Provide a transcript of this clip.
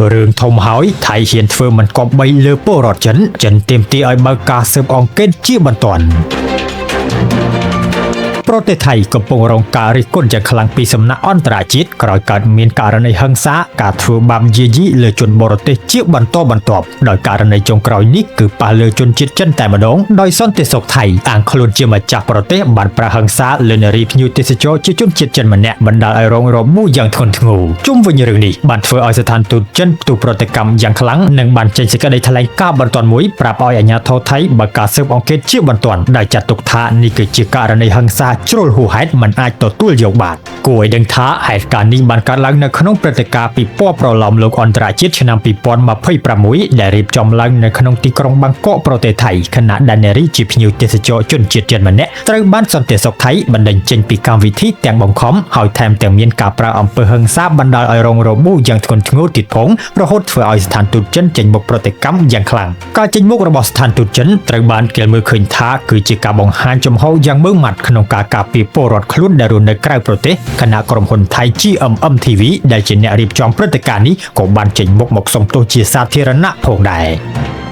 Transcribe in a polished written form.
រឿងធំហើយថៃហ៊ានធ្វើមិនគប្បីលើពលរដ្ឋចិនទាមទារឲ្យបើកការស៊ើបអង្កេតជាបន្ទាន់ប្រទេសថៃកំពុងរងការរិះគន់យ៉ាងខ្លាំងពីសំណាក់អន្តរជាតិក្រោយកើតមានករណីហិង្សាការធ្វើបាបយាយីលើជនបរទេសជាបន្តបន្ទាប់ដោយករណីចុងក្រោយនេះគឺប៉ះលើជនជាតិចិនតែម្ដងដោយសន្តិសុខថៃអាងខ្លួនជាម្ចាស់ប្រទេសបានប្រហិង្សាលើនារីភ្ញៀវទេសចរជាជនជាតិចិនម្នាក់បណ្ដាលឲ្យរងរបួសយ៉ាងធ្ងន់ធ្ងរជុំវិញរឿងនេះបានធ្វើឲ្យស្ថានទូតចិនផ្ទុះប្រតិកម្មយ៉ាងខ្លាំងនិងបានចេញសេចក្តីថ្លែងការណ៍បន្ទាន់មួយប្រាប់ឲ្យអាជ្ញាធរថៃបើកការស៊ើបអង្កេតជាបន្ទាន់ដែលចាត់ទុកថានេះគឺជាករណីហិង្សាជ្រុលហួសហេតុមិនអាចទទួលយកបានគួរឲ្យដឹងថាហេតុការណ៍នេះបានកើតឡើងនៅក្នុងព្រឹត្តិការណ៍ពិព័រណ៍ប្រឡោមលោកអន្តរជាតិឆ្នាំ2026ដែលរៀបចំឡើងនៅក្នុងទីក្រុងបាងកកប្រទេសថៃខណៈដែលនារីជាភ្ញៀវទេសចរជនជាតិចិនម្នាក់ត្រូវបានសន្តិសុខថៃបណ្តេញចេញពីកម្មវិធីទាំងបង្ខំហើយថែមទាំងមានការប្រើអំពើហិង្សាបណ្តាលឲ្យរងរបួសយ៉ាងធ្ងន់ធ្ងរទៀតផងរហូតធ្វើឲ្យស្ថានទូតចិនចេញមុខប្រតិកម្មយ៉ាងខ្លាំងការចេញមុខរបស់ស្ថានទូតចិនត្រូវបានគេមើលឃើញថាគឺជាការបង្ហាញចំហយ៉ាងម៉ឺងម៉ាត់ក្នុងការការពារពលរដ្ឋខ្លួនដែលរស់នៅក្រៅប្រទេសខណៈក្រុមហ៊ុនថៃ GMM TV ដែលជាអ្នករៀបចំព្រឹត្តិការណ៍នេះក៏បានចេញមុខមកសុំទោសជាសាធារណៈផងដែរ